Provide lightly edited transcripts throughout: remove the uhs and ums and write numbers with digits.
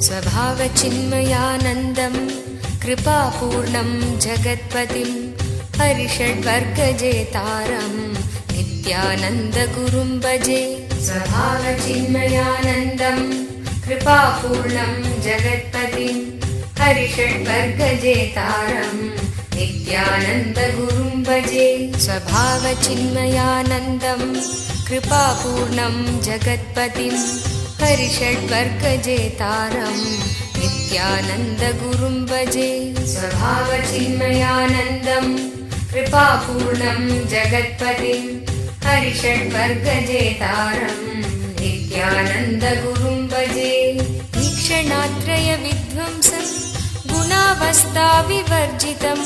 स्वभावचिन्मयानन्दं कृपापूर्णं जगत्पतिं हरिषड्वर्गजेतारं नित्यानन्दगुरुं भजे। स्वभावचिन्मयानन्दं कृपापूर्णं जगत्पतिं हरिषड्वर्गजेतारं नित्यानन्दगुरुं भजे। स्वभावचिन्मयानन्दं कृपापूर्णं जगत्पतिं हरिषड्वर्गजेतारं नित्यानन्दगुरुं भजे। स्वभावचिन्मयानन्दं कृपापूर्णं जगत्पतिं हरिषड्वर्गजेतारं नित्यानन्दगुरुं भजे। ईक्षणात्रयविध्वंसं गुणावस्थाविवर्जितं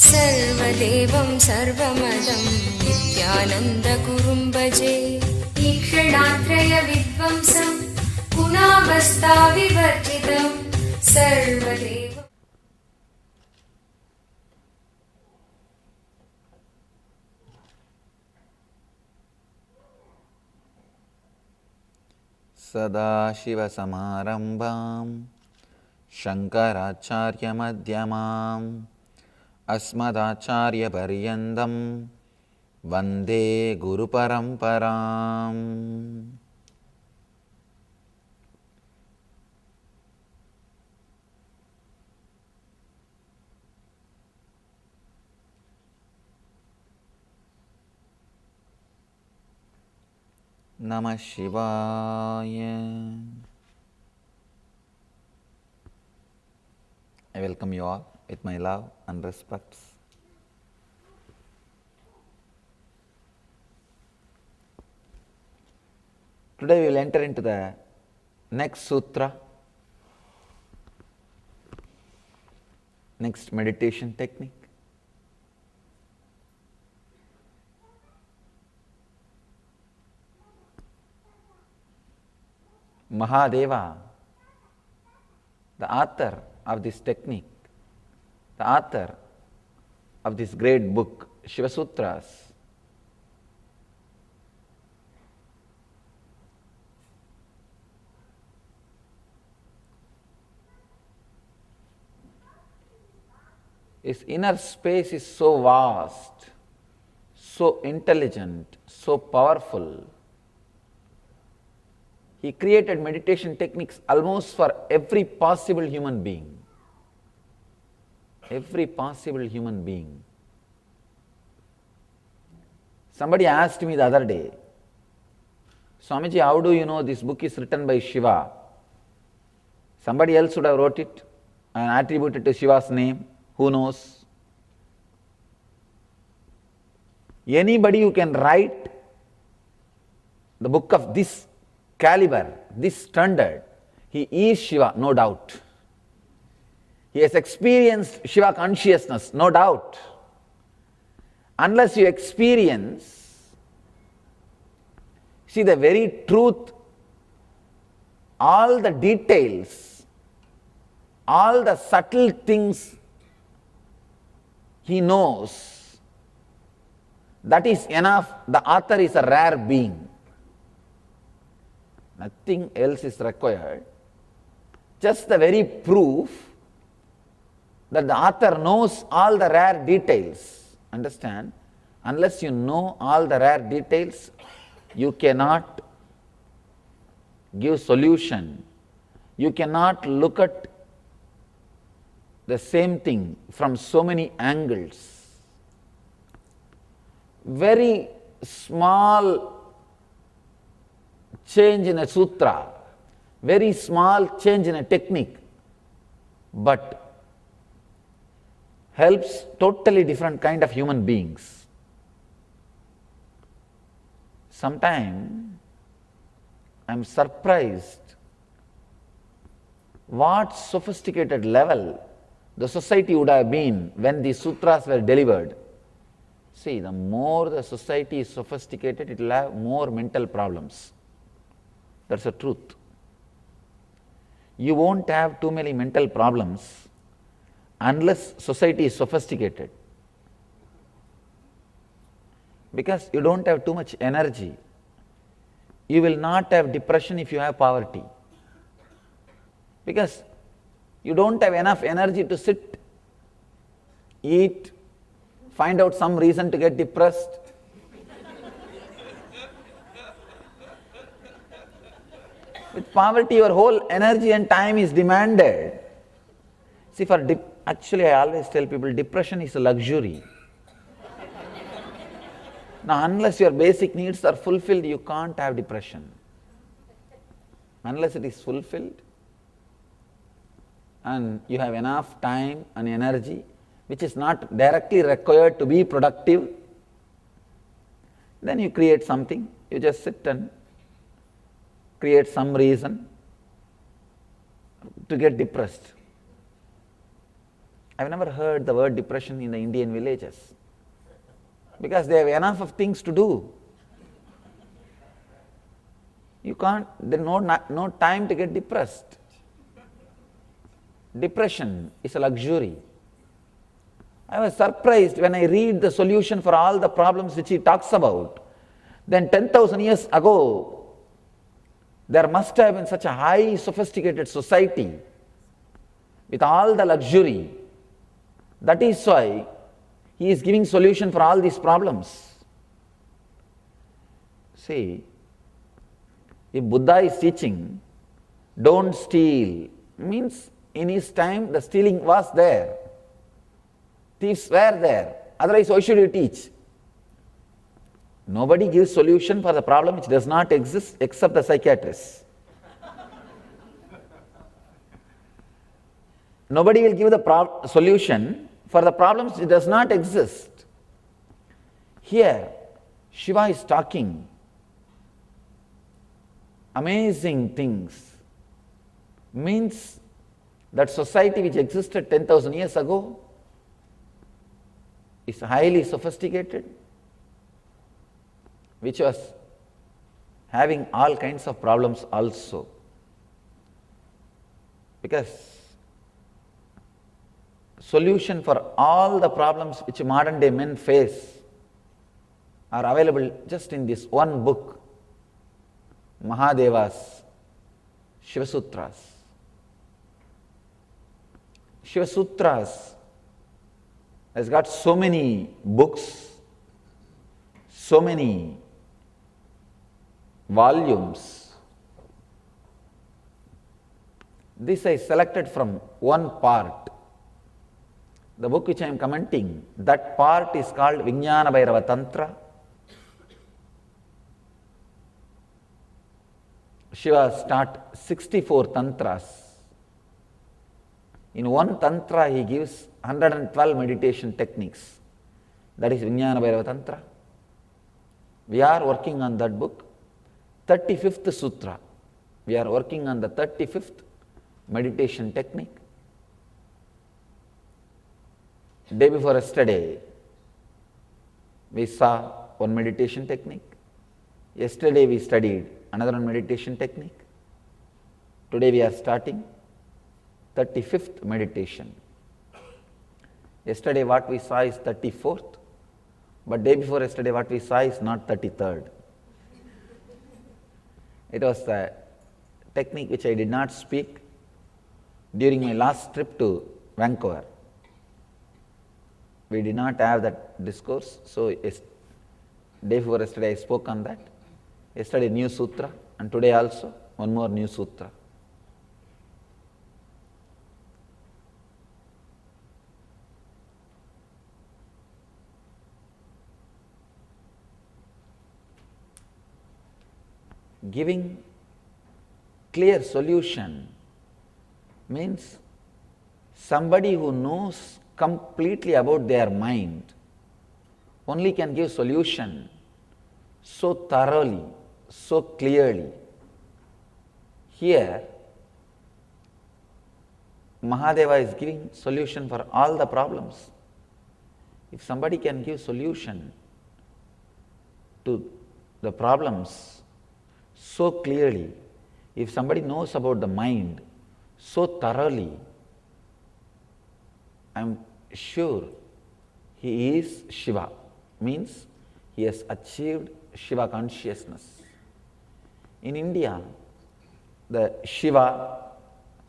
सर्वदेवं सर्वमदं नित्यानन्दगुरुं भजे। ईक्षणात्रयविध्वंसं गुणावस्थाविवर्जितं सर्वदेवं। सदाशिवसमारम्भां शङ्कराचार्यमध्यमाम् अस्मदाचार्यपर्यन्तं वन्दे गुरुपरम्पराम्। Namah Shivaya. I welcome you all with my love and respects. Today we will enter into the next sutra, next meditation technique. Mahadeva, the author of this technique, the author of this great book, Shiva Sutras, his inner space is so vast, so intelligent, so powerful. He created meditation techniques almost for every possible human being. Every possible human being. Somebody asked me the other day, Swamiji, how do you know this book is written by Shiva? Somebody else would have wrote it and attributed to Shiva's name. Who knows? Anybody who can write the book of this caliber, this standard, he is Shiva, no doubt. He has experienced Shiva consciousness, no doubt. Unless you experience, see the very truth, all the details, all the subtle things he knows, that is enough. The author is a rare being. Nothing else is required. Just the very proof that the author knows all the rare details. Understand? Unless you know all the rare details, you cannot give solution. You cannot look at the same thing from so many angles. Very small change in a sutra, very small change in a technique, but helps totally different kind of human beings. Sometimes I am surprised what sophisticated level the society would have been when the sutras were delivered. See, the more the society is sophisticated, it will have more mental problems. That's the truth. You won't have too many mental problems unless society is sophisticated. Because you don't have too much energy. You will not have depression if you have poverty. Because you don't have enough energy to sit, eat, find out some reason to get depressed. With poverty, your whole energy and time is demanded. See, actually, I always tell people, depression is a luxury. Now, unless your basic needs are fulfilled, you can't have depression. Unless it is fulfilled, and you have enough time and energy, which is not directly required to be productive, then you create something. You just sit and create some reason to get depressed. I've never heard the word depression in the Indian villages because they have enough of things to do. There's no time to get depressed. Depression is a luxury. I was surprised when I read the solution for all the problems which he talks about. Then 10,000 years ago, there must have been such a high sophisticated society with all the luxury. That is why he is giving solution for all these problems. See, if Buddha is teaching, don't steal, means in his time the stealing was there. Thieves were there. Otherwise, why should you teach? Nobody gives solution for the problem which does not exist except the psychiatrist. Nobody will give the solution for the problems which does not exist. Here, Shiva is talking amazing things. Means that society which existed 10,000 years ago is highly sophisticated, which was having all kinds of problems also. Because solution for all the problems which modern day men face are available just in this one book, Mahadeva's Shiva Sutras. Shiva Sutras has got so many books, so many volumes. This I selected from one part. The book which I am commenting, that part is called Vijnana Bhairava Tantra. Shiva taught 64 tantras. In one tantra he gives 112 meditation techniques. That is Vijnana Bhairava Tantra. We are working on that book. 35th Sutra. We are working on the 35th meditation technique. Day before yesterday, we saw one meditation technique. Yesterday we studied another one meditation technique. Today we are starting 35th meditation. Yesterday what we saw is 34th, but day before yesterday what we saw is not 33rd. It was a technique which I did not speak during my last trip to Vancouver. We did not have that discourse, so day before yesterday I spoke on that. Yesterday new sutra, and today also one more new sutra. Giving clear solution means somebody who knows completely about their mind only can give solution so thoroughly, so clearly. Here, Mahadeva is giving solution for all the problems. If somebody can give solution to the problems so clearly, if somebody knows about the mind so thoroughly, I am sure he is Shiva, means he has achieved Shiva consciousness. In India, the Shiva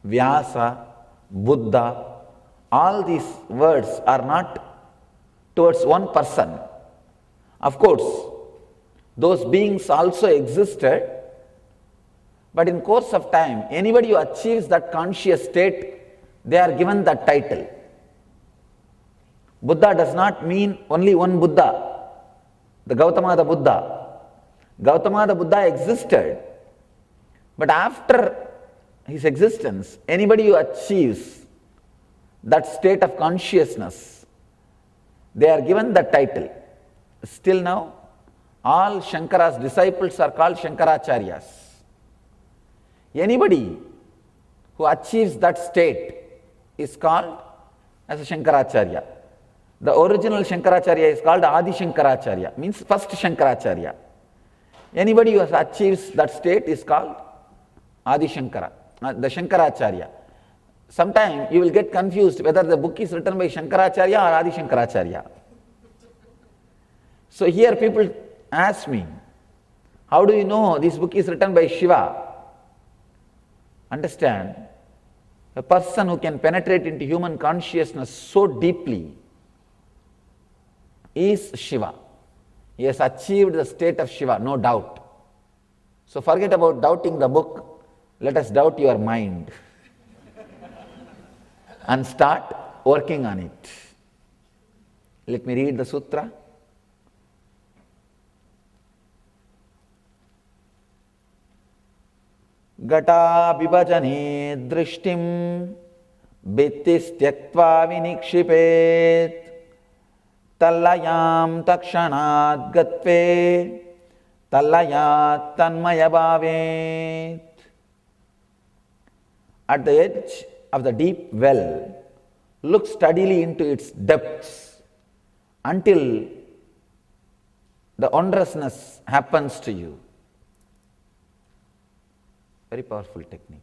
Vyasa, Buddha, all these words are not towards one person. Of course, those beings also existed, but in course of time, anybody who achieves that conscious state, they are given that title. Buddha does not mean only one Buddha, the Gautama the Buddha. Gautama the Buddha existed, but after his existence, anybody who achieves that state of consciousness, they are given that title. Still now, all Shankara's disciples are called Shankaracharyas. Anybody who achieves that state is called as a Shankaracharya. The original Shankaracharya is called Adi Shankaracharya, means first Shankaracharya. Anybody who achieves that state is called Adi Shankara, the Shankaracharya. Sometime you will get confused whether the book is written by Shankaracharya or Adi Shankaracharya. So here people ask me, how do you know this book is written by Shiva? Understand, a person who can penetrate into human consciousness so deeply is Shiva. He has achieved the state of Shiva, no doubt. So forget about doubting the book, let us doubt your mind and start working on it. Let me read the sutra. Gata vibhajane drishtim bittis tyaktva vinikshipet tallayam takshanat gatve tallayat tanmaya bhavet. At the edge of the deep well, look steadily into its depths until the wondrousness happens to you. Very powerful technique.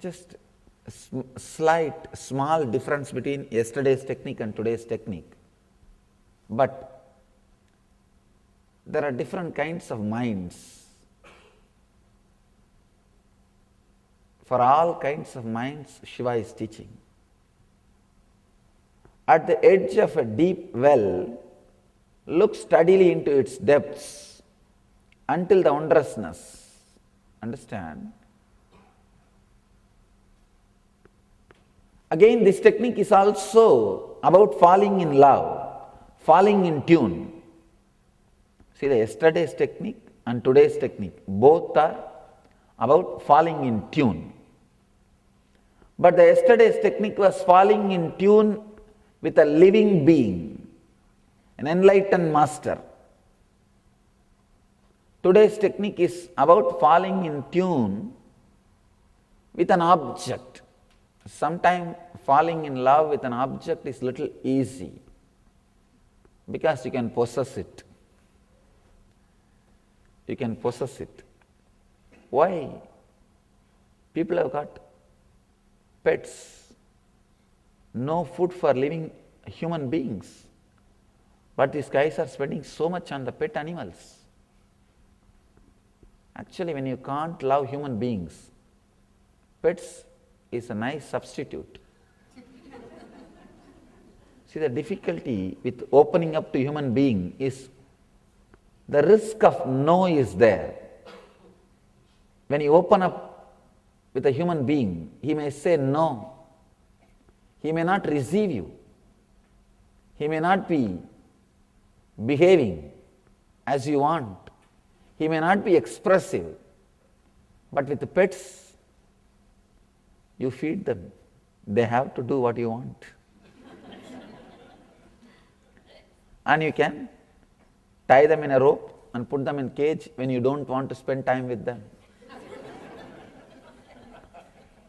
Just a slight, small difference between yesterday's technique and today's technique. But there are different kinds of minds. For all kinds of minds, Shiva is teaching. At the edge of a deep well, look steadily into its depths until the wondrousness. Understand? Again, this technique is also about falling in love, falling in tune. See, the yesterday's technique and today's technique, both are about falling in tune. But the yesterday's technique was falling in tune with a living being, an enlightened master. Today's technique is about falling in tune with an object. Sometimes falling in love with an object is little easy because you can possess it. You can possess it. Why? People have got pets, no food for living human beings. But these guys are spending so much on the pet animals. Actually, when you can't love human beings, pets is a nice substitute. See, the difficulty with opening up to human being is the risk of no is there. When you open up with a human being, he may say no. He may not receive you. He may not be behaving as you want. He may not be expressive. But with the pets, you feed them. They have to do what you want. And you can tie them in a rope and put them in a cage when you don't want to spend time with them.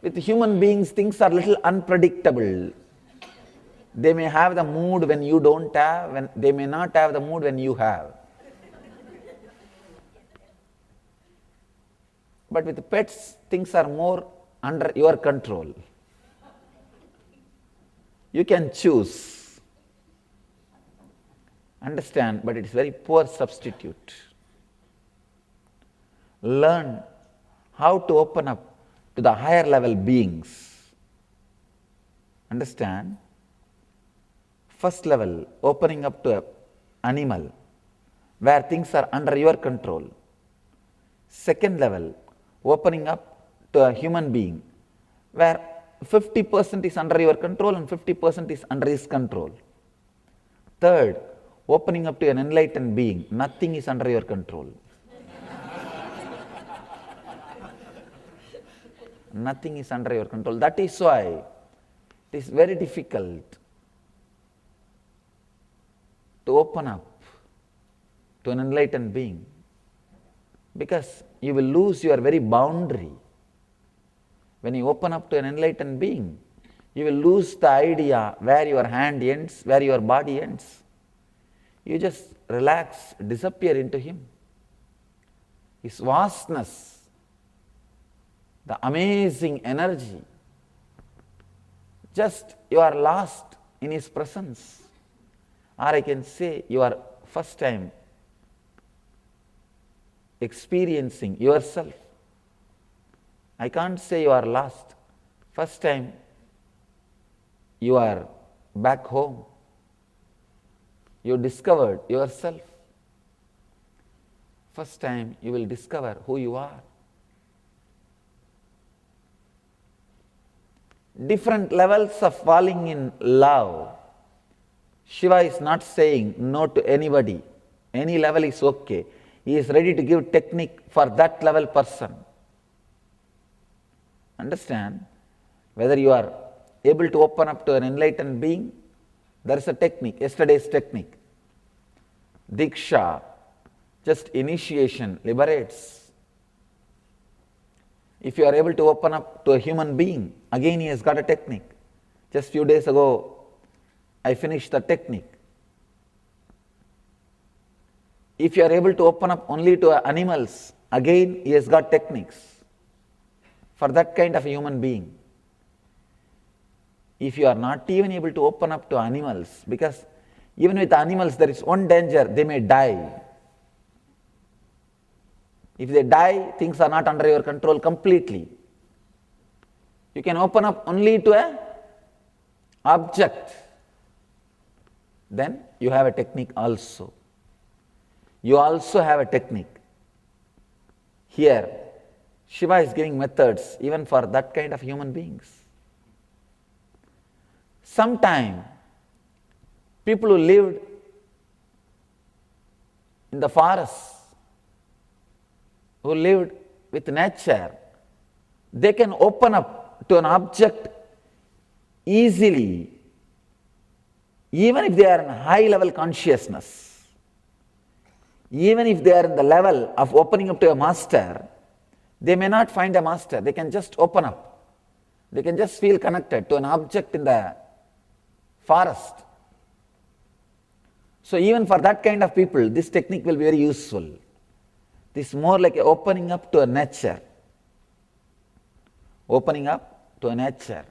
With human beings, things are a little unpredictable. They may have the mood when you don't have, they may not have the mood when you have. But with the pets, things are more under your control. You can choose. Understand, but it is very poor substitute. learn how to open up to the higher level beings. Understand? First level, opening up to an animal where things are under your control. Second level, opening up to a human being where 50% is under your control and 50% is under his control. Third, opening up to an enlightened being, nothing is under your control. Nothing is under your control. That is why it is very difficult to open up to an enlightened being, because you will lose your very boundary. When you open up to an enlightened being, you will lose the idea where your hand ends, where your body ends. You just relax, disappear into him. His vastness, the amazing energy, just you are lost in his presence. Or I can say you are first time experiencing yourself. I can't say you are lost. First time you are back home. You discovered yourself. First time you will discover who you are. Different levels of falling in love. Shiva is not saying no to anybody. Any level is okay. He is ready to give technique for that level person. Understand? Whether you are able to open up to an enlightened being, there is a technique, yesterday's technique. Diksha, just initiation, liberates. If you are able to open up to a human being, again he has got a technique. Just few days ago, I finished the technique. If you are able to open up only to animals, again he has got techniques for that kind of a human being. If you are not even able to open up to animals, because even with animals there is one danger, they may die. If they die, things are not under your control completely. You can open up only to an object. Then you have a technique also. You also have a technique. Here, Shiva is giving methods even for that kind of human beings. Sometime, people who lived in the forest, who lived with nature, they can open up to an object easily, even if they are in high level consciousness. Even if they are in the level of opening up to a master, they may not find a master. They can just open up. They can just feel connected to an object in the forest. So even for that kind of people, this technique will be very useful. This is more like opening up to a nature. Opening up to a nature.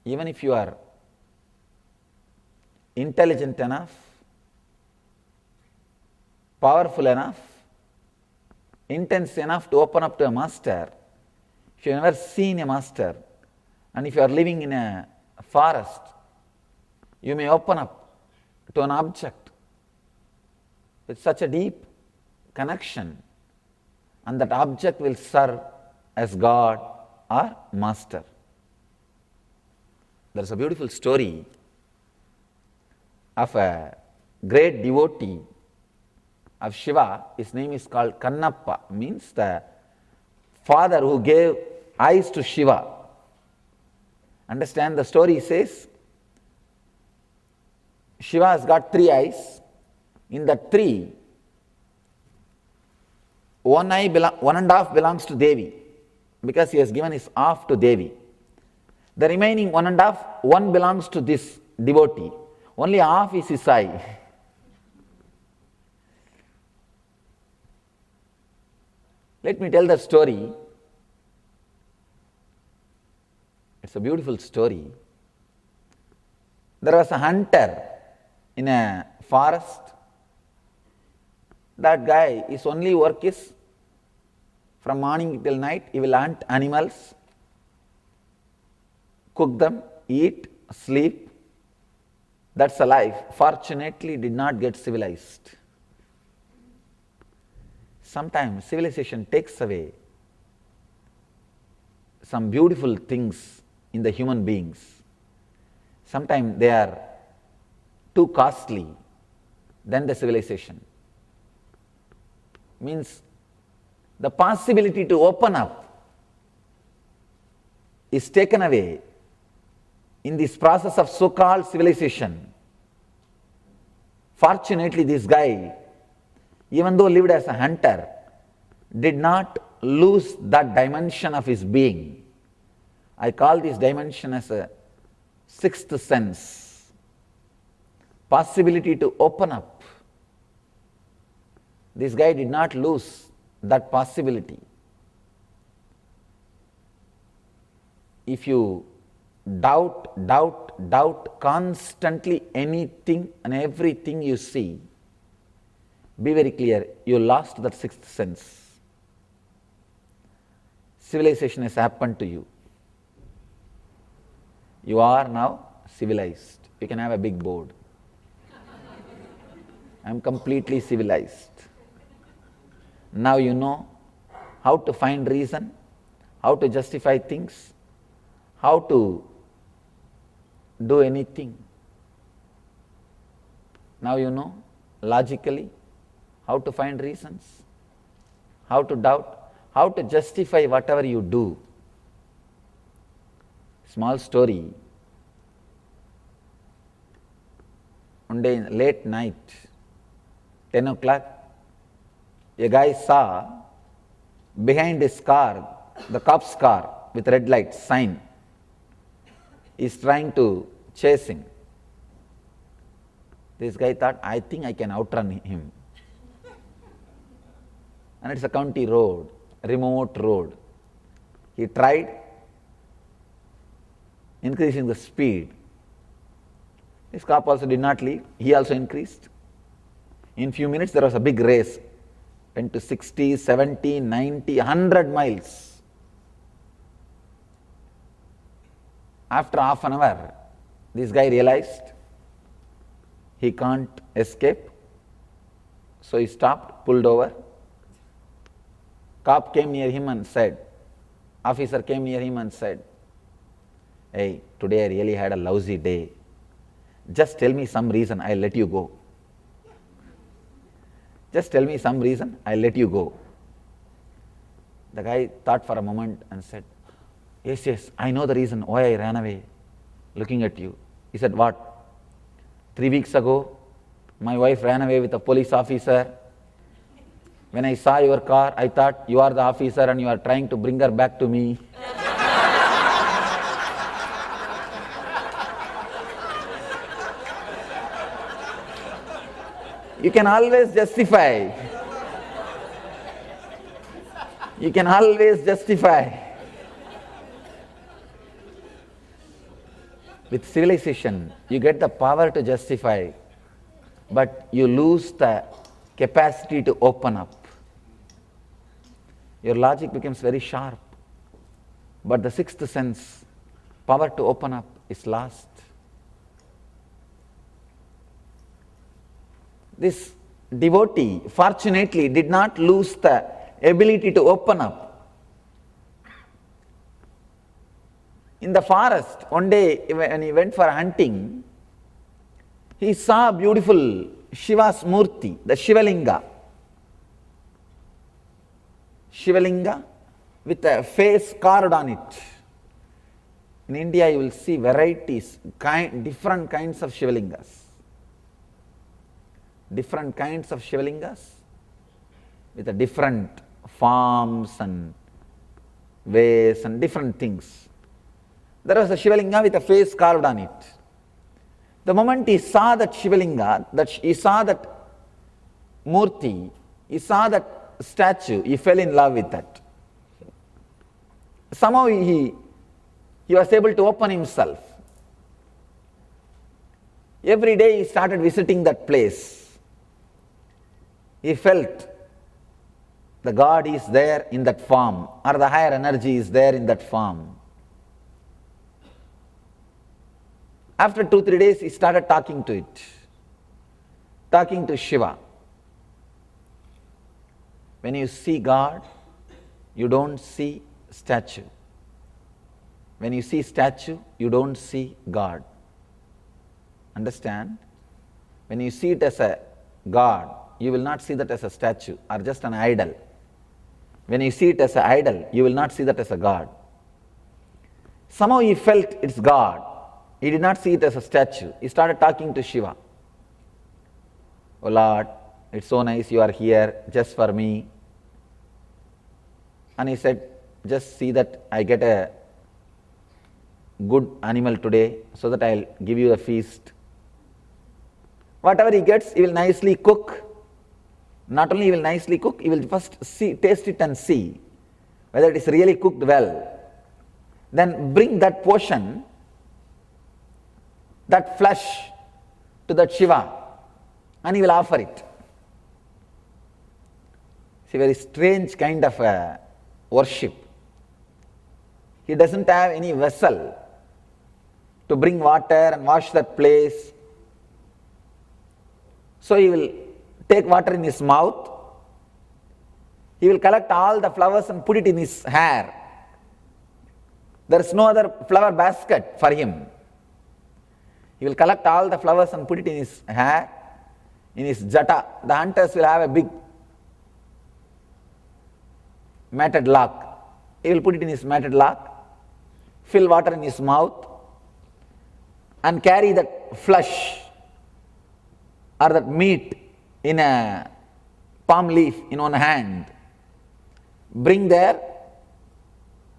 Even if you are intelligent enough, powerful enough, intense enough to open up to a master, if you have never seen a master, and if you are living in a forest, you may open up to an object with such a deep connection, and that object will serve as God or master. There is a beautiful story of a great devotee of Shiva. His name is called Kannappa, means the father who gave eyes to Shiva. Understand, the story says Shiva has got 3 eyes. In the 3, one and a half belongs to Devi, because he has given his half to Devi. The remaining 1 and a half, one belongs to this devotee. Only half is his eye. Let me tell the story. It's a beautiful story. There was a hunter in a forest. That guy, his only work is from morning till night, he will hunt animals, cook them, eat, sleep. That's a life. Fortunately, did not get civilized. Sometimes civilization takes away some beautiful things in the human beings. Sometimes they are too costly than the civilization. Means the possibility to open up is taken away in this process of so-called civilization. Fortunately, this guy, even though lived as a hunter, did not lose that dimension of his being. I call this dimension as a sixth sense, possibility to open up. This guy did not lose that possibility. If you doubt constantly anything and everything you see, be very clear, you lost that sixth sense. Civilization has happened to you. You are now civilized. You can have a big board. I am completely civilized. Now you know how to find reason, how to justify things, how to do anything. Now you know logically how to find reasons, how to doubt, how to justify whatever you do. Small story. One day in late night, 10 o'clock, a guy saw behind his car, the cop's car with red light sign, is trying to chase him. This guy thought, I think I can outrun him. And it's a county road, remote road. He tried increasing the speed. This cop also did not leave. He also increased. In few minutes there was a big race. Went to 60, 70, 90, 100 miles. After half an hour, this guy realized he can't escape. So he stopped, pulled over. Cop came near him and said, officer came near him and said, hey, today I really had a lousy day. Just tell me some reason, I'll let you go. Just tell me some reason, I'll let you go. The guy thought for a moment and said, yes, I know the reason why I ran away, looking at you. He said, what? 3 weeks ago, my wife ran away with a police officer. When I saw your car, I thought you are the officer and you are trying to bring her back to me. You can always justify. You can always justify. With civilization, you get the power to justify, but you lose the capacity to open up. Your logic becomes very sharp, but the sixth sense, power to open up, is lost. This devotee, fortunately, did not lose the ability to open up. In the forest, one day when he went for hunting, he saw a beautiful Shiva's Murti, the Shivalinga. Shivalinga with a face carved on it. In India, you will see varieties, different kinds of Shivalingas. Different kinds of Shivalingas with a different forms and ways and different things. There was a Shivalinga with a face carved on it. The moment he saw that Shivalinga, he saw that Murti, he saw that statue, he fell in love with that. Somehow he was able to open himself. Every day he started visiting that place. he felt the God is there in that form, or the higher energy is there in that form. After 2-3 days, he started talking to it, talking to Shiva. When you see God, you don't see statue. When you see statue, you don't see God. Understand? When you see it as a God, you will not see that as a statue or just an idol. When you see it as an idol, you will not see that as a God. Somehow he felt it's God. He did not see it as a statue. He started talking to Shiva. Oh Lord, it's so nice you are here just for me. And he said, just see that I get a good animal today so that I'll give you a feast. Whatever he gets, he will nicely cook. Not only he will nicely cook, he will first taste it and see whether it is really cooked well. Then bring that portion, that flesh, to that Shiva, and he will offer it. It's a very strange kind of worship. He doesn't have any vessel to bring water and wash that place. So he will take water in his mouth. He will collect all the flowers and put it in his hair. There is no other flower basket for him. He will collect all the flowers and put it in his hair, in his jata. The hunters will have a big matted lock. He will put it in his matted lock, fill water in his mouth, and carry that flesh or that meat in a palm leaf in one hand. Bring there,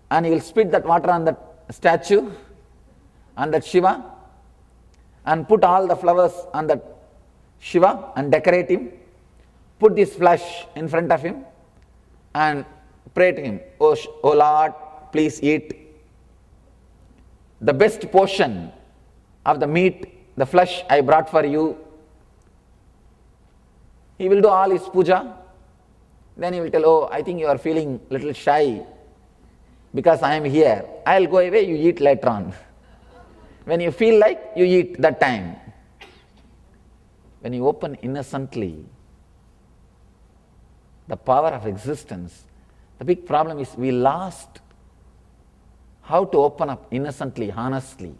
and he will spit that water on that statue, on that Shiva, and put all the flowers on that Shiva and decorate him. Put this flesh in front of him and pray to him, oh Lord, please eat the best portion of the meat, the flesh I brought for you. He will do all his puja. Then he will tell, oh, I think you are feeling a little shy because I am here. I will go away, you eat later on. When you feel like, you eat that time. When you open innocently the power of existence, the big problem is we lost how to open up innocently, honestly.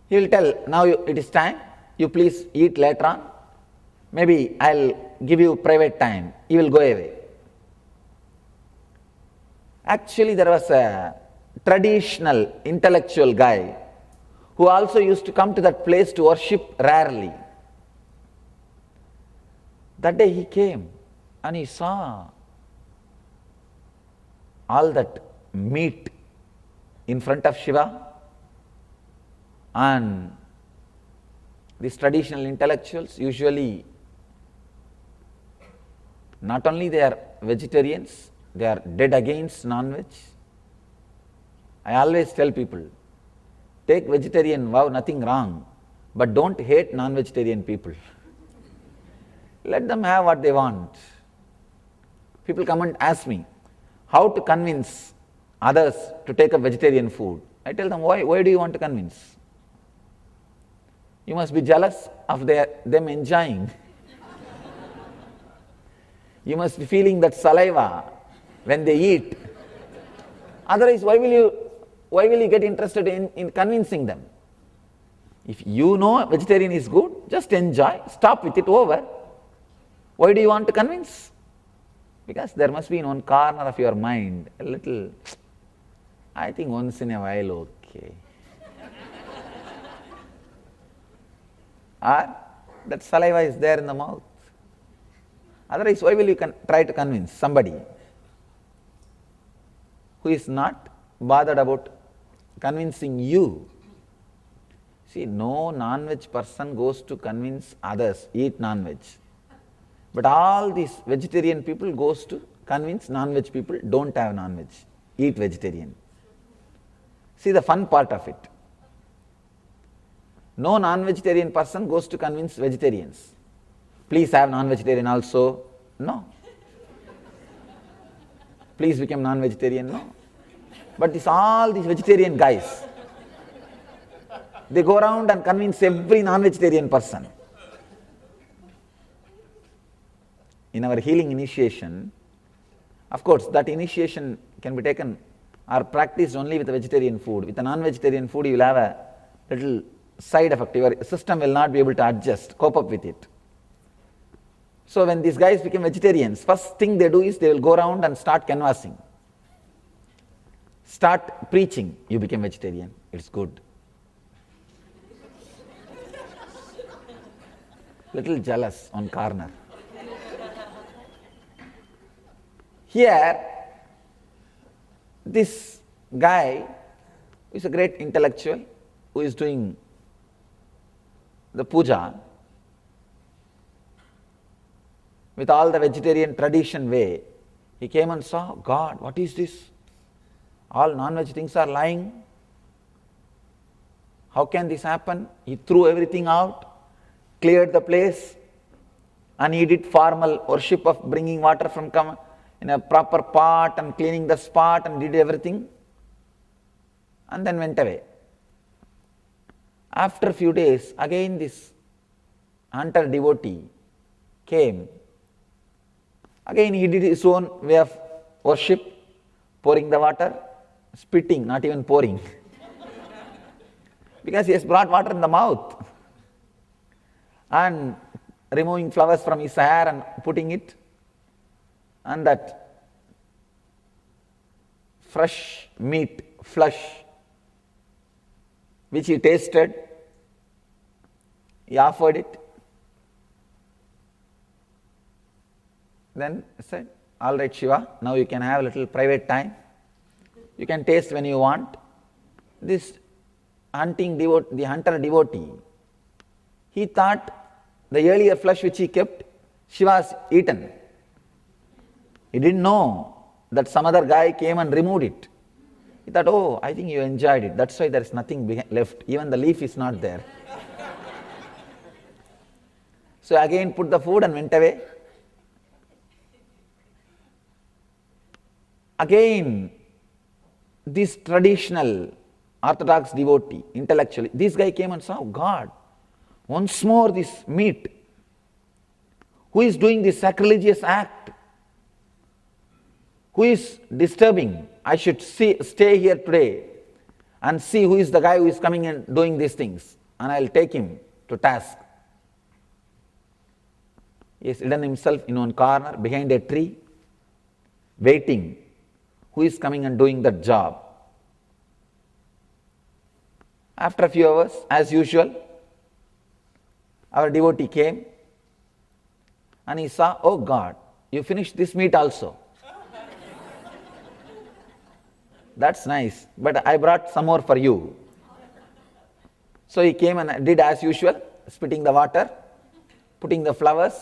He will tell, now it is time, you please eat later on. Maybe I'll give you private time. He will go away. Actually, there was a traditional intellectual guy who also used to come to that place to worship rarely. That day he came and he saw all that meat in front of Shiva, and these traditional intellectuals usually not only they are vegetarians, they are dead against non-veg. I always tell people, take vegetarian vow, nothing wrong, but don't hate non-vegetarian people. Let them have what they want. People come and ask me, how to convince others to take up vegetarian food? I tell them, why do you want to convince? You must be jealous of them enjoying. You must be feeling that saliva when they eat. Otherwise, why will you get interested in convincing them? If you know vegetarian is good, just enjoy, stop with it, over. Why do you want to convince? Because there must be in one corner of your mind a little, I think once in a while, okay. Or that saliva is there in the mouth. Otherwise, why will you try to convince somebody who is not bothered about convincing you? See, no non-veg person goes to convince others, eat non-veg. But all these vegetarian people goes to convince non-veg people, don't have non-veg, eat vegetarian. See the fun part of it. No non-vegetarian person goes to convince vegetarians. Please have non-vegetarian also. No. Please become non-vegetarian. No. But all these vegetarian guys, they go around and convince every non-vegetarian person. In our healing initiation, of course, that initiation can be taken or practiced only with vegetarian food. With a non-vegetarian food, you will have a little side effect. Your system will not be able to adjust, cope up with it. So when these guys become vegetarians, first thing they do is they will go around and start canvassing. Start preaching. You became vegetarian. It's good. Little jealous on corner. Here, this guy who is a great intellectual, who is doing the puja with all the vegetarian tradition way, he came and saw, God, what is this? All non-veg things are lying. How can this happen? He threw everything out, cleared the place, and he did formal worship of bringing water from in a proper pot and cleaning the spot and did everything, and then went away. After a few days, again this hunter devotee came. Again he did his own way of worship, pouring the water, spitting, not even pouring, because he has brought water in the mouth, and removing flowers from his hair and putting it, and that fresh meat, flesh, which he tasted, he offered it. Then said, all right Shiva, now you can have a little private time. You can taste when you want. This the hunter devotee, he thought the earlier flesh which he kept, Shiva has eaten. He didn't know that some other guy came and removed it. He thought, oh, I think you enjoyed it. That's why there is nothing left. Even the leaf is not there. So again put the food and went away. Again, this traditional orthodox devotee, intellectually, this guy came and saw, oh God, once more this meat. Who is doing this sacrilegious act? Who is disturbing? I should stay here today and see who is the guy who is coming and doing these things, and I will take him to task. He has hidden himself in one corner behind a tree, waiting. Who is coming and doing that job? After a few hours, as usual, our devotee came and he saw, oh God, you finished this meat also. That's nice, but I brought some more for you. So he came and did as usual, spitting the water, putting the flowers,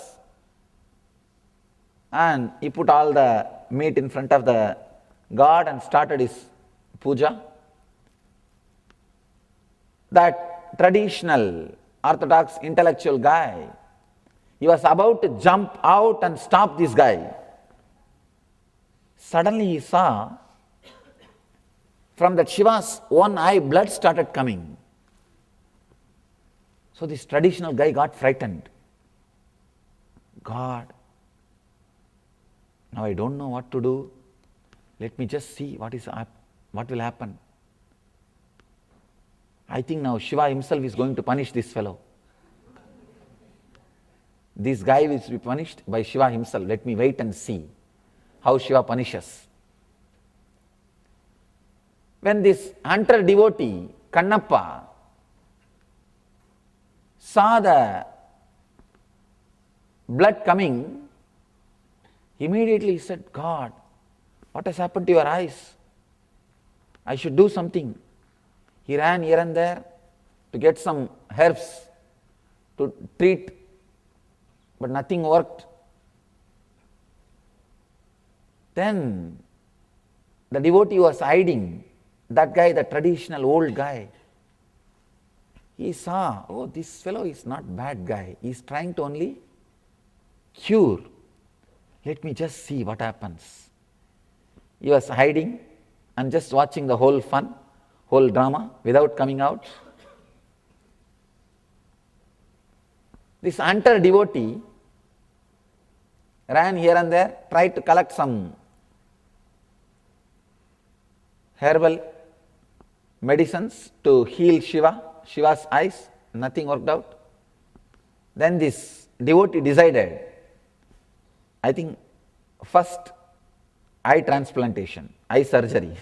and he put all the meat in front of the God and started his puja. That traditional orthodox intellectual guy, he was about to jump out and stop this guy. Suddenly he saw from that Shiva's one eye blood started coming. So this traditional guy got frightened. God, now I don't know what to do. Let me just see what will happen. I think now Shiva himself is going to punish this fellow. This guy will be punished by Shiva himself. Let me wait and see how Shiva punishes. When this hunter devotee, Kannappa, saw the blood coming, immediately he said, God, what has happened to your eyes? I should do something. He ran here and there to get some herbs to treat, but nothing worked. Then the devotee was hiding, that guy, the traditional old guy. he saw, oh, this fellow is not bad guy. He is trying to only cure. Let me just see what happens. He was hiding and just watching the whole fun, whole drama without coming out. This hunter devotee ran here and there, tried to collect some herbal medicines to heal Shiva's eyes. Nothing worked out. Then this devotee decided, I think first eye transplantation, eye surgery.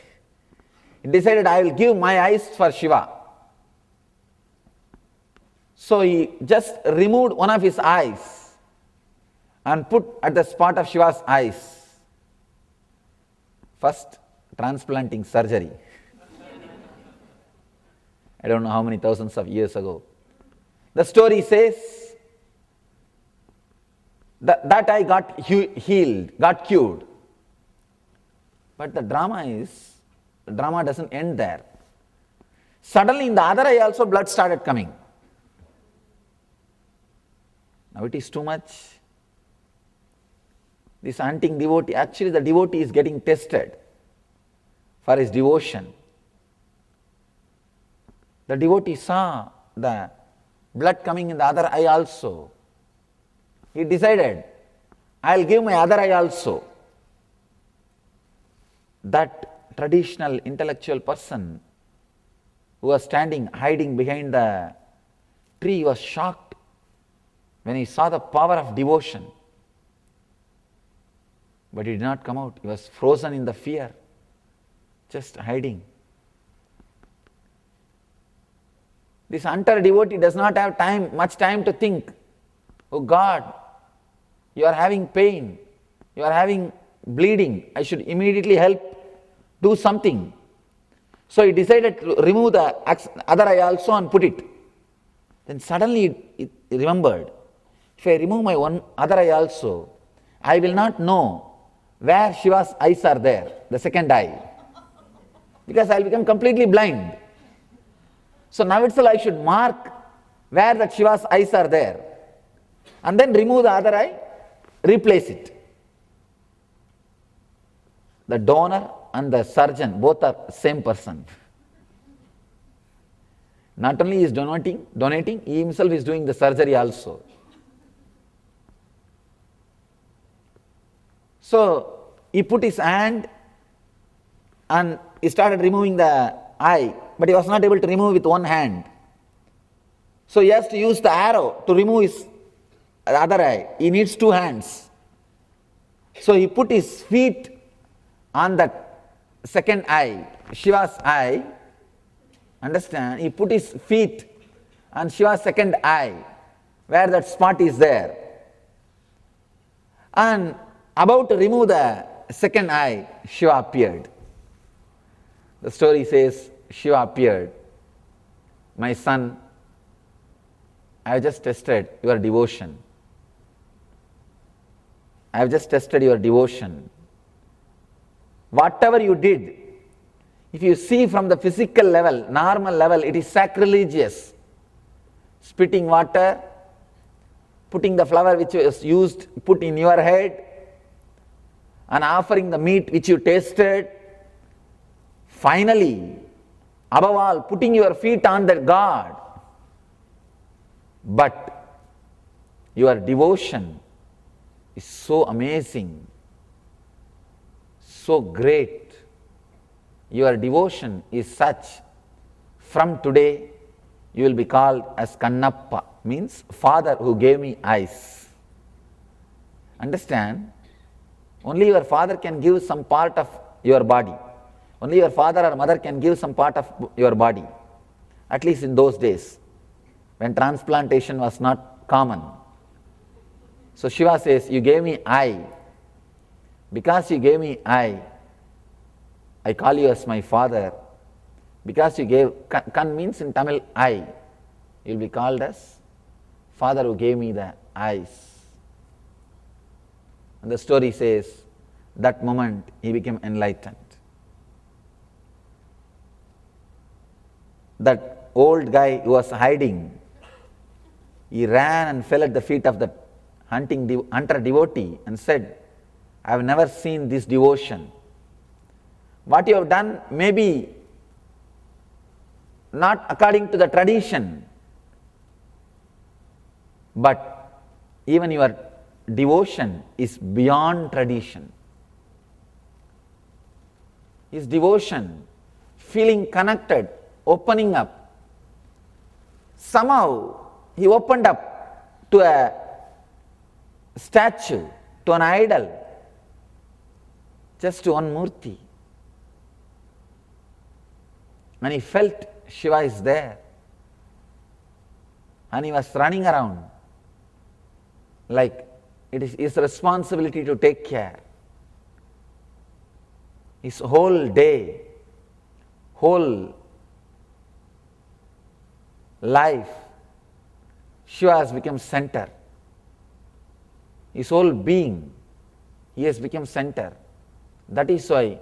He decided, I will give my eyes for Shiva. So he just removed one of his eyes and put at the spot of Shiva's eyes. First transplanting surgery. I don't know how many thousands of years ago. The story says that eye got healed, got cured. But the drama doesn't end there. Suddenly in the other eye also blood started coming. Now it is too much. This hunting devotee, actually the devotee is getting tested for his devotion. The devotee saw the blood coming in the other eye also. He decided, I'll give my other eye also. That traditional intellectual person who was standing, hiding behind the tree was shocked when he saw the power of devotion. But he did not come out. He was frozen in the fear, just hiding. This hunter devotee does not have much time to think, oh God, you are having pain, you are having bleeding, I should immediately help, do something. So he decided to remove the other eye also and put it. Then suddenly he remembered, if I remove my one other eye also, I will not know where Shiva's eyes are there, the second eye, because I will become completely blind. So now itself I should mark where that Shiva's eyes are there and then remove the other eye, replace it. The donor and the surgeon both are same person. Not only he is donating, he himself is doing the surgery also. So he put his hand and he started removing the eye, but he was not able to remove with one hand. So he has to use the arrow to remove his other eye. He needs two hands. So he put his feet on that second eye, Shiva's eye. Understand? He put his feet on Shiva's second eye, where that spot is there. And about to remove the second eye, Shiva appeared. The story says, Shiva appeared. My son, I have just tested your devotion. I have just tested your devotion. Whatever you did, if you see from the physical level, normal level, it is sacrilegious. Spitting water, putting the flower which was used, put in your head, and offering the meat which you tasted. Finally, above all, putting your feet on that God. But your devotion is so amazing, so great. Your devotion is such, from today you will be called as Kannappa, means father who gave me eyes. Understand? Only your father can give some part of your body. Only your father or mother can give some part of your body. At least in those days, when transplantation was not common. So Shiva says, you gave me eye. Because you gave me eye, I call you as my father. Because you gave, kan means in Tamil eye, you will be called as father who gave me the eyes. And the story says, that moment he became enlightened. That old guy who was hiding. He ran and fell at the feet of the hunter devotee and said, I have never seen this devotion. What you have done may be not according to the tradition, but even your devotion is beyond tradition. His devotion, feeling connected, opening up. Somehow he opened up to a statue, to an idol, just to one murti. And he felt Shiva is there. And he was running around like it is his responsibility to take care. His whole day, whole life, Shiva has become center. His whole being, he has become center. That is why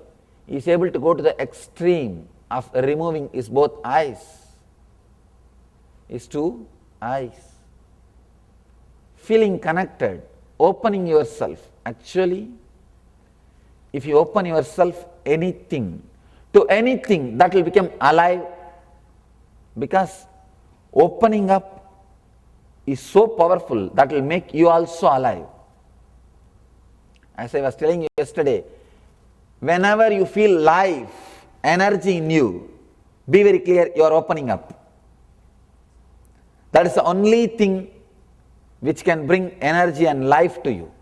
he is able to go to the extreme of removing his both eyes, his two eyes. Feeling connected, opening yourself. Actually, if you open yourself to anything, that will become alive, because opening up is so powerful that will make you also alive. As I was telling you yesterday, whenever you feel life, energy in you, be very clear, you are opening up. That is the only thing which can bring energy and life to you.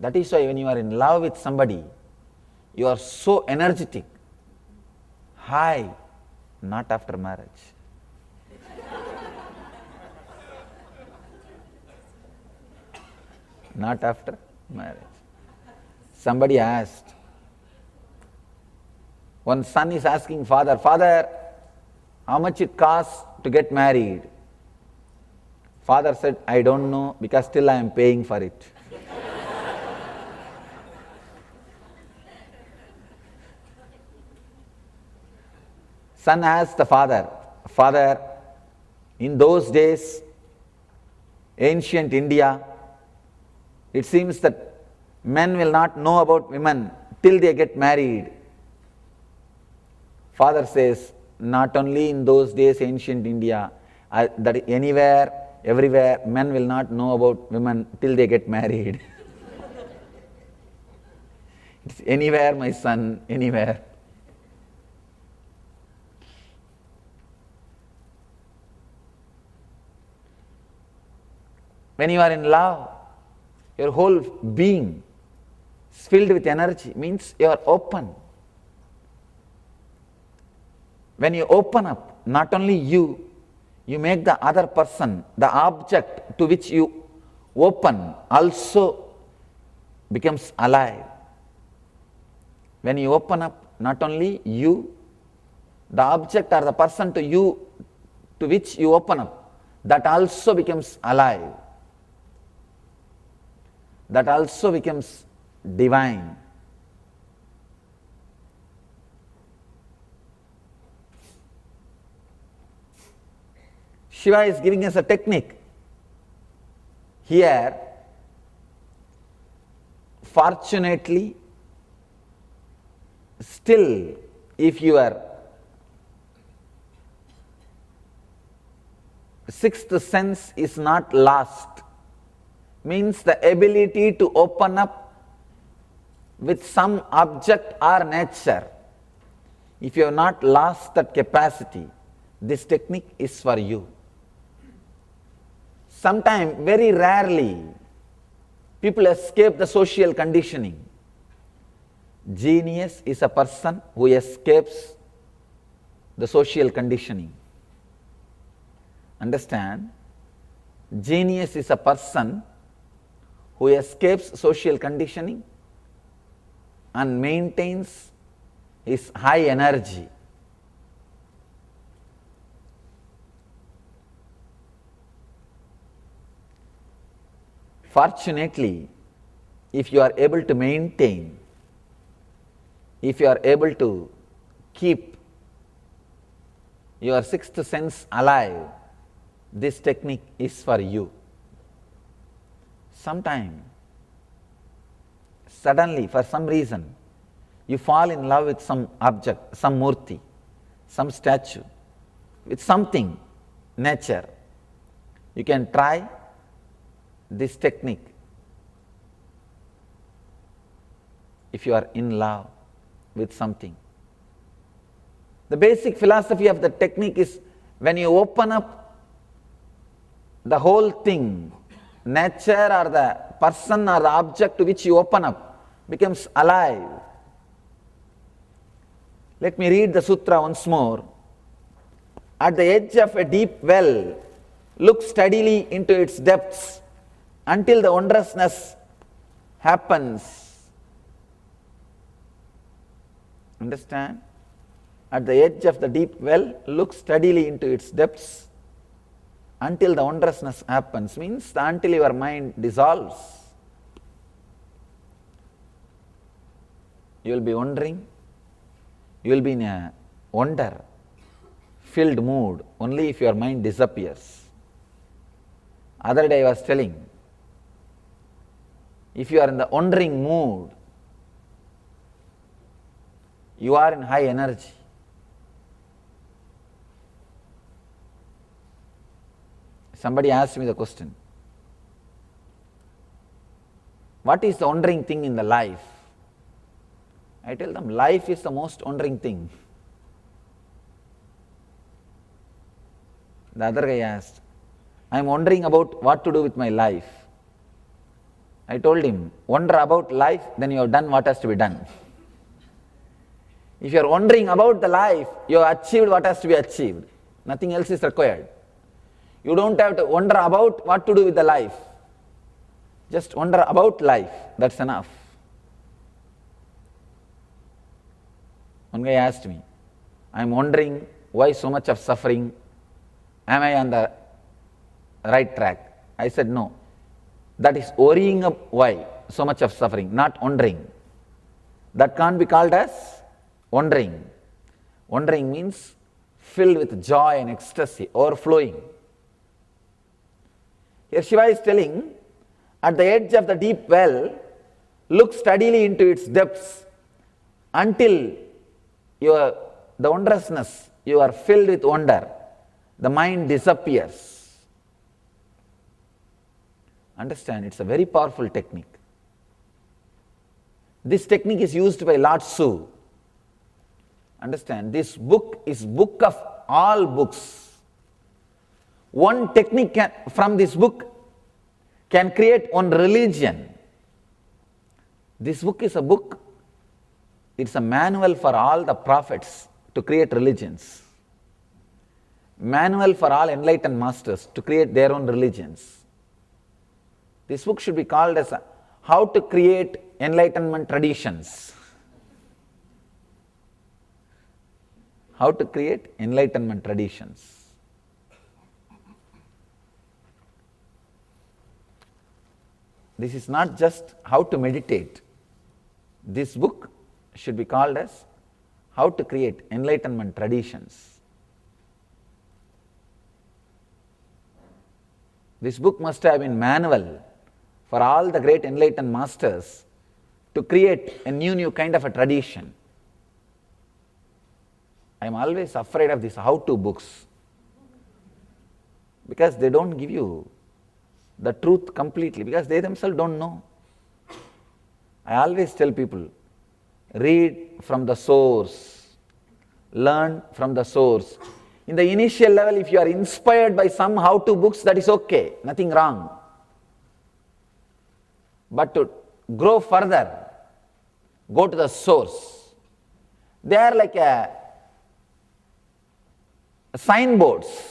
That is why when you are in love with somebody, you are so energetic, high, not after marriage. Not after marriage. Somebody asked, one son is asking father, Father, how much it costs to get married? Father said, I don't know, because still I am paying for it. Son asked the father, Father, in those days, ancient India, it seems that men will not know about women till they get married. Father says, not only in those days, ancient India, that anywhere, everywhere, men will not know about women till they get married. It's anywhere, my son, anywhere. When you are in love, your whole being is filled with energy, means you are open. When you open up, not only you make the other person, the object to which you open, also becomes alive. When you open up, not only you, the object or the person to which you open up, that also becomes alive. That also becomes divine. Shiva is giving us a technique. Here, fortunately, still, if your sixth sense is not lost, means the ability to open up with some object or nature. If you have not lost that capacity, this technique is for you. Sometimes, very rarely, people escape the social conditioning. Genius is a person who escapes the social conditioning. Understand? Genius is a person who escapes social conditioning and maintains his high energy. Fortunately, if you are able to maintain, if you are able to keep your sixth sense alive, this technique is for you. Sometime, suddenly, for some reason, you fall in love with some object, some murti, some statue, with something, nature. You can try this technique if you are in love with something. The basic philosophy of the technique is when you open up the whole thing, nature or the person or the object to which you open up becomes alive. Let me read the sutra once more. At the edge of a deep well, look steadily into its depths until the wondrousness happens. Understand? At the edge of the deep well, look steadily into its depths until the wondrousness happens. Means until your mind dissolves. You will be wondering, you will be in a wonder-filled mood only if your mind disappears. Other day I was telling, if you are in the wandering mood, you are in high energy. Somebody asked me the question, what is the wandering thing in the life? I tell them, life is the most wandering thing. The other guy asked, I am wondering about what to do with my life. I told him, wonder about life, then you have done what has to be done. If you are wondering about the life, you have achieved what has to be achieved. Nothing else is required. You don't have to wonder about what to do with the life. Just wonder about life, that's enough. One guy asked me, I am wondering why so much of suffering, am I on the right track? I said no, that is worrying up why so much of suffering, not wondering. That can't be called as wondering. Wondering means filled with joy and ecstasy, overflowing. Here Shiva is telling, at the edge of the deep well, look steadily into its depths until the wondrousness, you are filled with wonder, the mind disappears. Understand, it's a very powerful technique. This technique is used by Lord Su. Understand, this book is book of all books. One technique from this book can create one religion. This book is a book, it's a manual for all the prophets to create religions. Manual for all enlightened masters to create their own religions. This book should be called as How to Create Enlightenment Traditions. How to create enlightenment traditions. This is not just how to meditate. This book should be called as How to Create Enlightenment Traditions. This book must have been manual for all the great enlightened masters to create a new kind of a tradition. I am always afraid of these how-to books because they don't give you the truth completely, because they themselves don't know. I always tell people, read from the source, learn from the source. In the initial level, if you are inspired by some how-to books, that is okay, nothing wrong. But to grow further, go to the source. They are like signboards.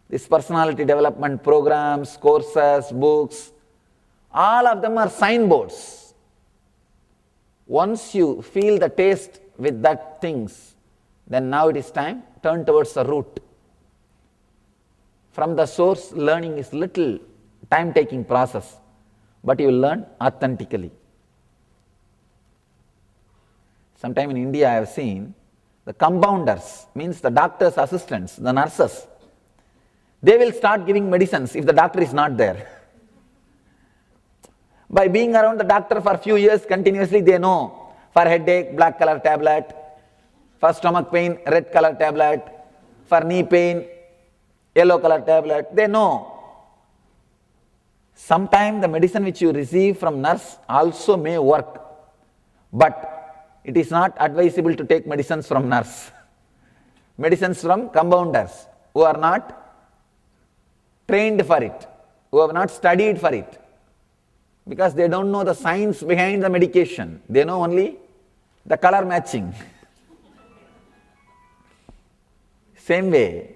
These personality development programs, courses, books, all of them are signboards. Once you feel the taste with that things, then now it is time, turn towards the root. From the source, learning is little time-taking process, but you will learn authentically. Sometime in India I have seen, the compounders, means the doctor's assistants, the nurses, they will start giving medicines if the doctor is not there. By being around the doctor for a few years continuously, they know for headache, black color tablet, for stomach pain, red color tablet, for knee pain, yellow color tablet, they know. Sometimes the medicine which you receive from nurse also may work, but it is not advisable to take medicines from nurse. Medicines from compounders who are not trained for it, who have not studied for it, because they don't know the science behind the medication. They know only the color matching. Same way,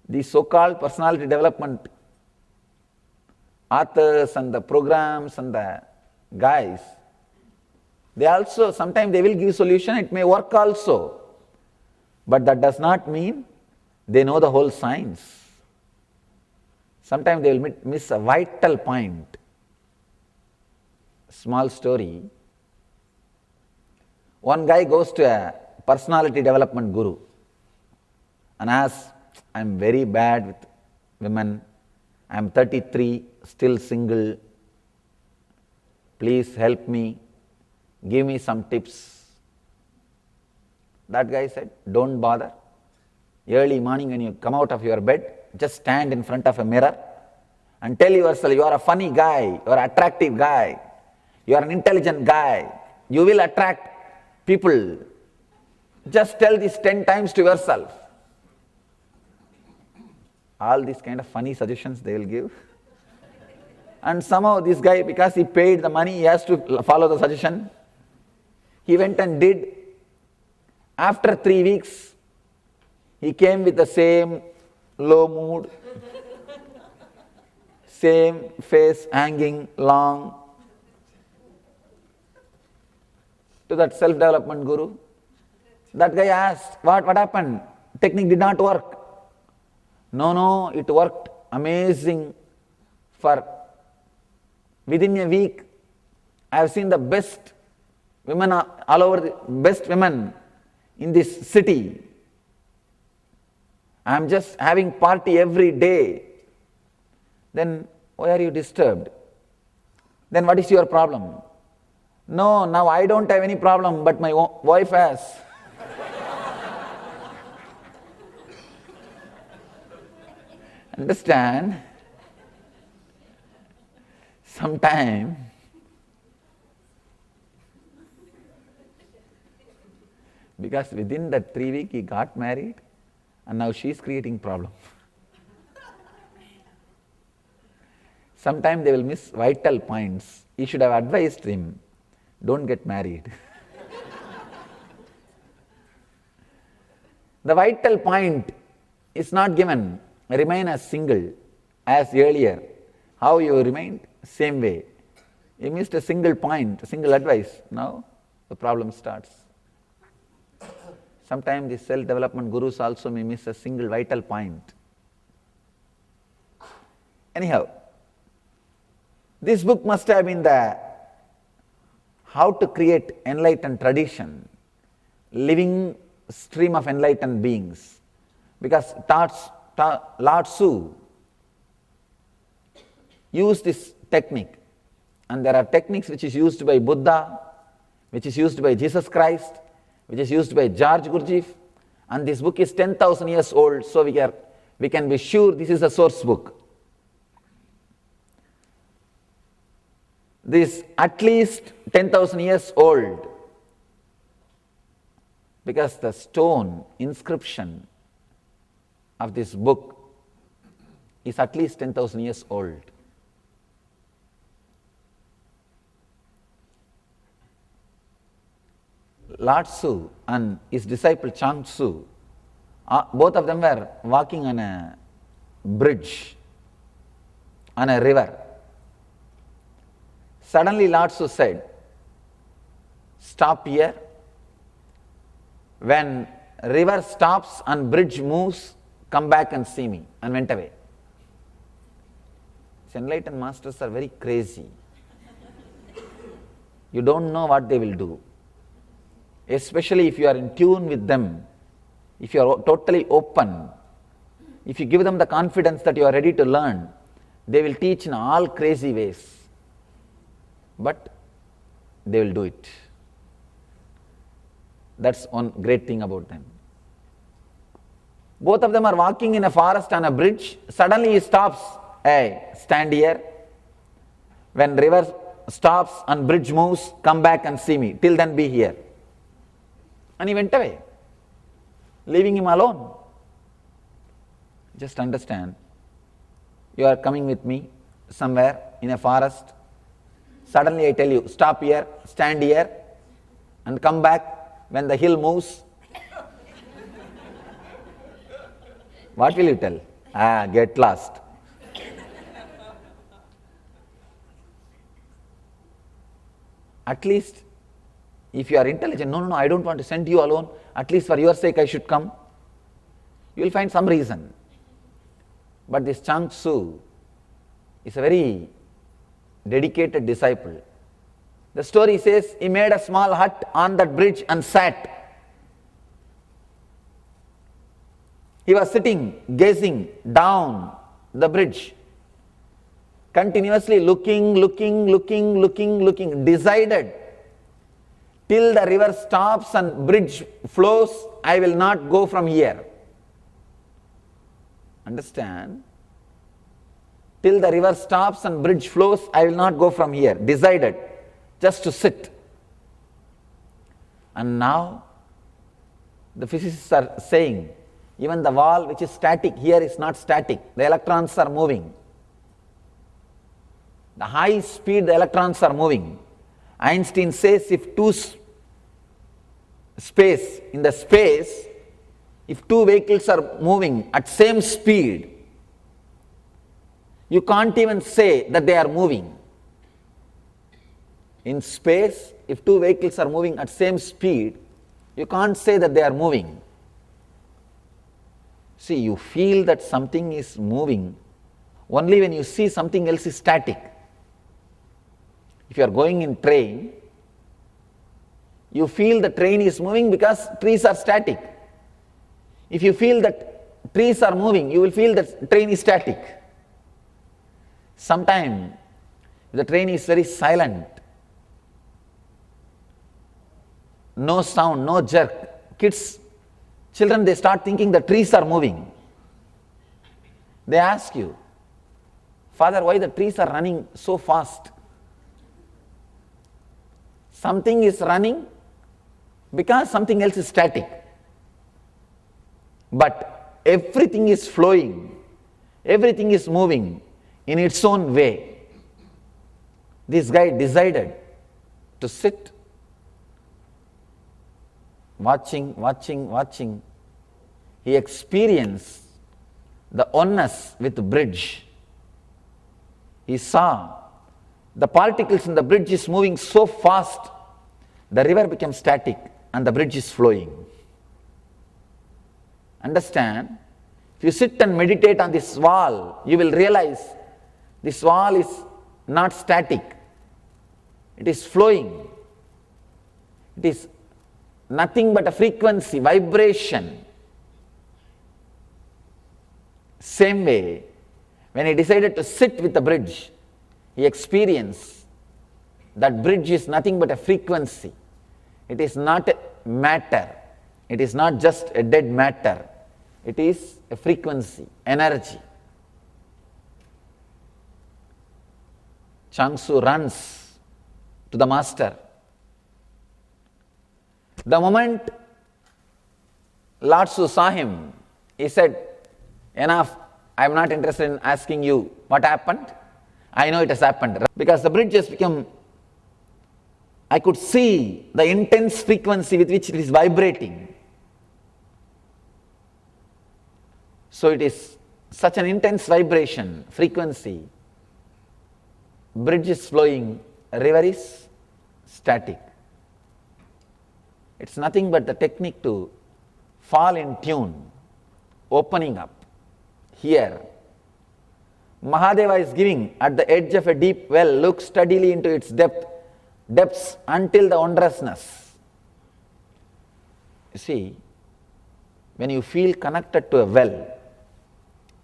the so-called personality development authors and the programs and the guys, they also, sometimes they will give solution, it may work also. But that does not mean they know the whole science. Sometimes they will miss a vital point. Small story. One guy goes to a personality development guru and asks, I'm very bad with women, I'm 33, still single, please help me, give me some tips. That guy said, don't bother. Early morning when you come out of your bed, just stand in front of a mirror and tell yourself, you are a funny guy, you are an attractive guy, you are an intelligent guy, you will attract people. Just tell this 10 times to yourself. All these kind of funny suggestions they will give. And somehow this guy, because he paid the money, he has to follow the suggestion. He went and did. After 3 weeks, he came with the same low mood, same face hanging long. To that self-development guru, that guy asked, what happened? Technique did not work. No, it worked amazing. For within a week, I have seen the best women all over, the best women in this city. I am just having party every day. Then why are you disturbed? Then what is your problem? No, now I don't have any problem, but my wife has. Understand? Sometime because within that 3 weeks he got married and now she is creating problem. Sometimes they will miss vital points. He should have advised him, don't get married. The vital point is not given. Remain as single as earlier. How you remained? Same way. You missed a single point, a single advice. Now the problem starts. Sometimes the self-development gurus also may miss a single vital point. Anyhow, this book must have been the how to create enlightened tradition, living stream of enlightened beings. Because Lord Tzu used this technique, and there are techniques which is used by Buddha, which is used by Jesus Christ, which is used by George Gurdjieff, and this book is 10,000 years old, so we can be sure this is a source book. This at least 10,000 years old, because the stone inscription of this book is at least 10,000 years old. Lord Tzu and his disciple Chuang Tzu, both of them were walking on a bridge, on a river. Suddenly Lord Tzu said, stop here. When river stops and bridge moves, come back and see me, and went away. These enlightened masters are very crazy. You don't know what they will do. especially if you are in tune with them, if you are totally open, if you give them the confidence that you are ready to learn, they will teach in all crazy ways. But they will do it. That's one great thing about them. Both of them are walking in a forest on a bridge. Suddenly he stops. Hey, stand here. When river stops and bridge moves, come back and see me. Till then be here. And he went away, leaving him alone. Just understand, you are coming with me somewhere in a forest. Suddenly I tell you, stop here, stand here, and come back when the hill moves. What will you tell? Get lost. At least, if you are intelligent, no, I don't want to send you alone. At least for your sake I should come. You will find some reason. But this Chang Tzu is a very dedicated disciple. The story says he made a small hut on that bridge and sat. He was sitting, gazing down the bridge, continuously looking, decided, till the river stops and bridge flows, I will not go from here. Understand? Till the river stops and bridge flows, I will not go from here. Decided, just to sit. And now, the physicists are saying, even the wall which is static here is not static. The electrons are moving. The high speed the electrons are moving. Einstein says if if two vehicles are moving at same speed, you can't even say that they are moving. In space, if two vehicles are moving at same speed, you can't say that they are moving. See, you feel that something is moving only when you see something else is static. If you are going in train, you feel the train is moving because trees are static. If you feel that trees are moving, you will feel that train is static. Sometimes the train is very silent, no sound, no jerk. Children, they start thinking the trees are moving. They ask you, Father, why the trees are running so fast? Something is running because something else is static. But everything is flowing, everything is moving in its own way. This guy decided to sit, watching. He experienced the oneness with the bridge. He saw the particles in the bridge is moving so fast, the river became static and the bridge is flowing. Understand? If you sit and meditate on this wall, you will realize this wall is not static. It is flowing. It is nothing but a frequency, vibration. Same way, when he decided to sit with the bridge, he experienced that bridge is nothing but a frequency. It is not a matter. It is not just a dead matter. It is a frequency, energy. Chang Tzu runs to the master. The moment Lord Tzu saw him, he said, enough, I am not interested in asking you what happened. I know it has happened. Because the bridge has become, I could see the intense frequency with which it is vibrating. So it is such an intense vibration, frequency. Bridge is flowing, river is static. It's nothing but the technique to fall in tune, opening up. Here, Mahadeva is giving at the edge of a deep well, look steadily into its depths until the wondrousness. You see, when you feel connected to a well,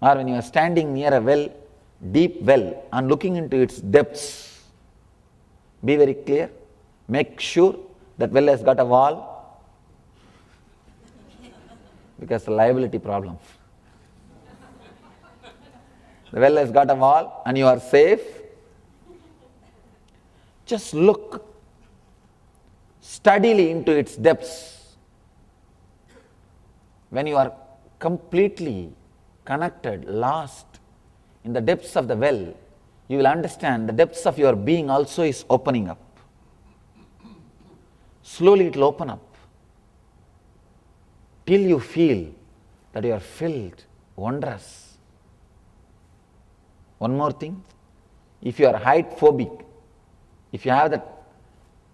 or when you are standing near a well, deep well, and looking into its depths, be very clear, make sure that well has got a wall, because liability problem. The well has got a wall and you are safe. Just look steadily into its depths. When you are completely connected, lost in the depths of the well, you will understand the depths of your being also is opening up. Slowly it will open up till you feel that you are filled, wondrous. One more thing, if you are height phobic, if you have that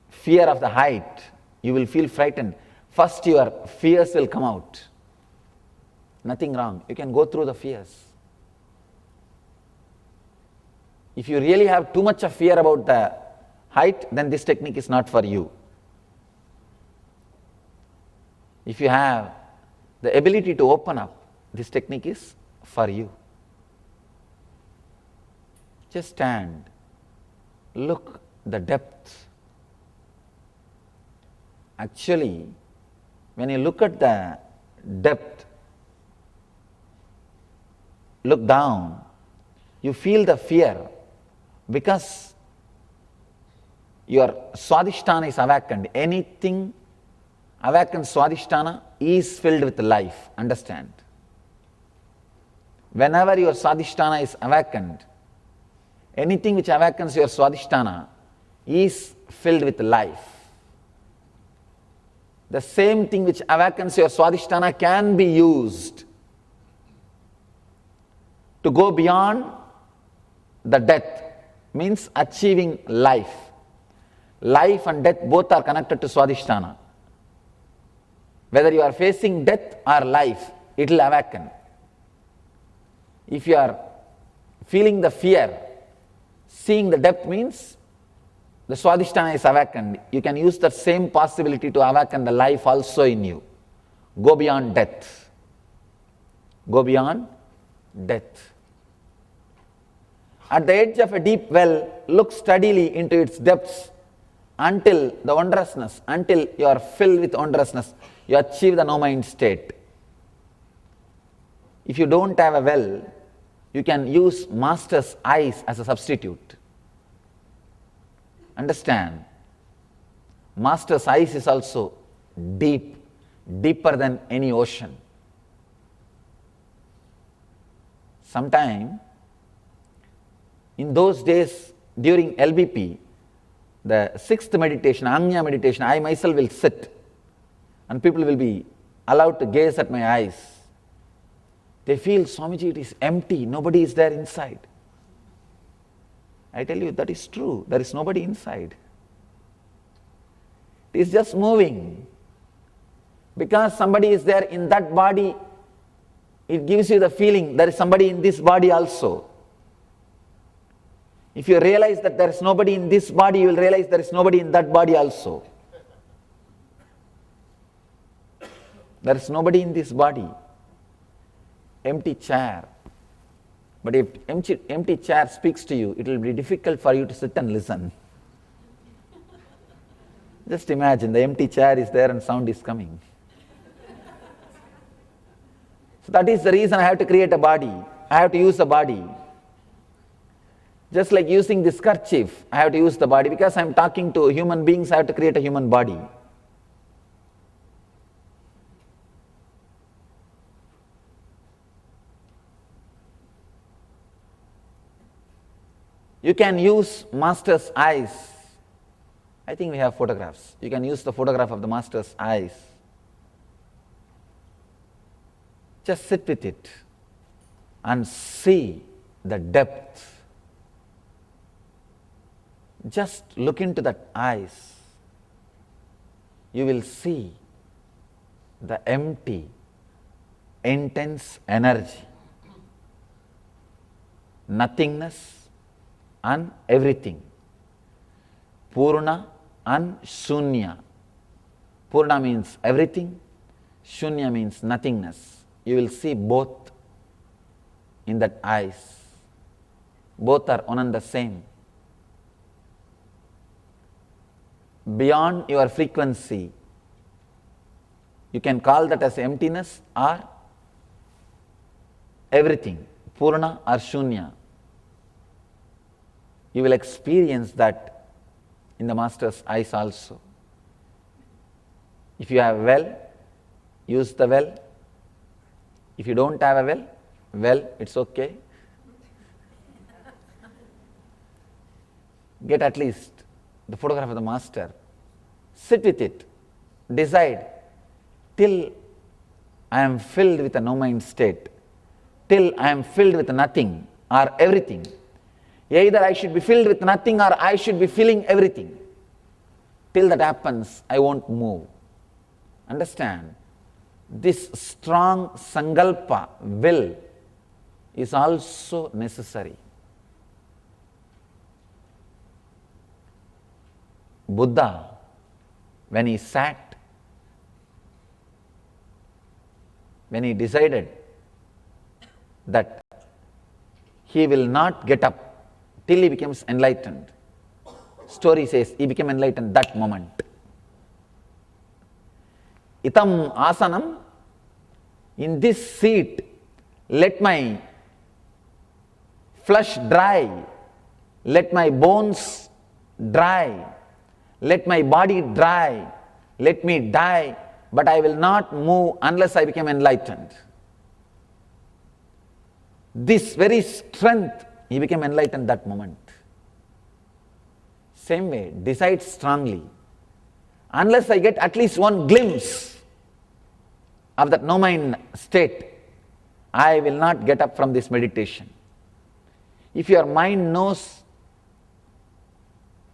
fear of the height, you will feel frightened. First your fears will come out. Nothing wrong, you can go through the fears. If you really have too much of fear about the height, then this technique is not for you. If you have the ability to open up, this technique is for you. Just stand, look the depth. Actually, when you look at the depth, look down, you feel the fear because your Swadhisthana is awakened. Anything awakened Swadhisthana is filled with life, understand. Whenever your Swadhisthana is awakened, anything which awakens your Swadhisthana is filled with life. The same thing which awakens your Swadhisthana can be used to go beyond the death, means achieving life. Life and death both are connected to Swadhisthana. Whether you are facing death or life, it will awaken. If you are feeling the fear, seeing the depth means the Swadhisthana is awakened. You can use that same possibility to awaken the life also in you. Go beyond death. Go beyond death. At the edge of a deep well, look steadily into its depths until the wondrousness, until you are filled with wondrousness, you achieve the no-mind state. If you don't have a well, you can use master's eyes as a substitute. Understand, master's eyes is also deep, deeper than any ocean. Sometime, in those days during LBP, the sixth meditation, Anya meditation, I myself will sit and people will be allowed to gaze at my eyes. They feel, Swamiji, it is empty, nobody is there inside. I tell you, that is true, there is nobody inside. It is just moving. Because somebody is there in that body, it gives you the feeling there is somebody in this body also. If you realize that there is nobody in this body, you will realize there is nobody in that body also. There is nobody in this body. Empty chair. But if empty chair speaks to you, it will be difficult for you to sit and listen. Just imagine, the empty chair is there and sound is coming. So that is the reason I have to create a body. I have to use a body. Just like using this kerchief, I have to use the body. Because I am talking to human beings, I have to create a human body. You can use master's eyes. I think we have photographs. You can use the photograph of the master's eyes. Just sit with it and see the depth. Just look into that eyes. You will see the empty, intense energy, nothingness and everything. Purna and Shunya. Purna means everything, Shunya means nothingness. You will see both in that eyes. Both are one and the same. Beyond your frequency, you can call that as emptiness or everything, Purna or Shunya. You will experience that in the Master's eyes also. If you have a well, use the well. If you don't have a well, it's okay. Get at least the photograph of the Master. Sit with it. Decide till I am filled with a no-mind state, till I am filled with nothing or everything. Either I should be filled with nothing or I should be feeling everything. Till that happens, I won't move. Understand? This strong sankalpa, will, is also necessary. Buddha, when he sat, when he decided that he will not get up till he becomes enlightened, story says he became enlightened that moment. Itam asanam, in this seat, let my flesh dry, let my bones dry, let my body dry, let me die, but I will not move unless I become enlightened. This very strength, he became enlightened that moment. Same way, decide strongly. Unless I get at least one glimpse of that no-mind state, I will not get up from this meditation. If your mind knows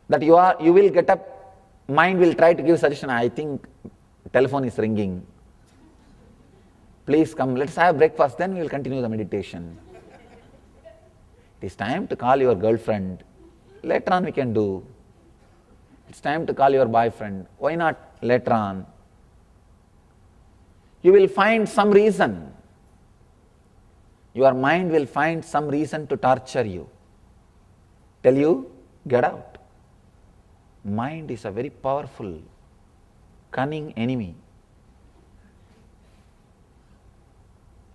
that you will get up, mind will try to give suggestion. I think telephone is ringing. Please come, let's have breakfast, then we will continue the meditation. It is time to call your girlfriend. Later on we can do. It's time to call your boyfriend. Why not later on? You will find some reason. Your mind will find some reason to torture you. Tell you, get out. Mind is a very powerful, cunning enemy.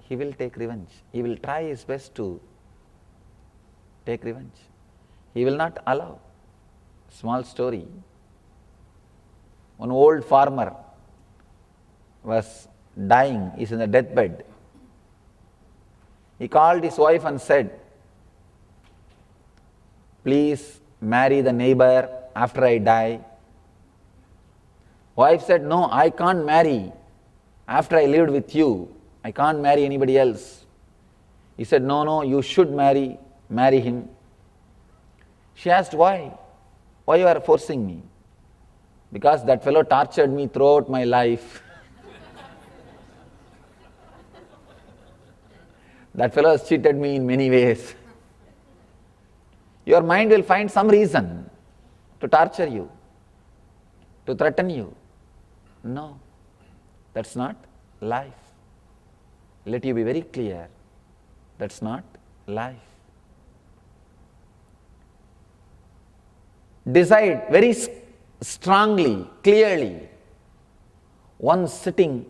He will take revenge. He will try his best to take revenge. He will not allow. Small story. One old farmer was dying, he is in the deathbed. He called his wife and said, please marry the neighbor after I die. Wife said, no, I can't marry after I lived with you. I can't marry anybody else. He said, no, you should marry him. She asked, why? Why you are forcing me? Because that fellow tortured me throughout my life. That fellow has cheated me in many ways. Your mind will find some reason to torture you, to threaten you. No, that's not life. Let you be very clear, that's not life. Decide very strongly, clearly. One sitting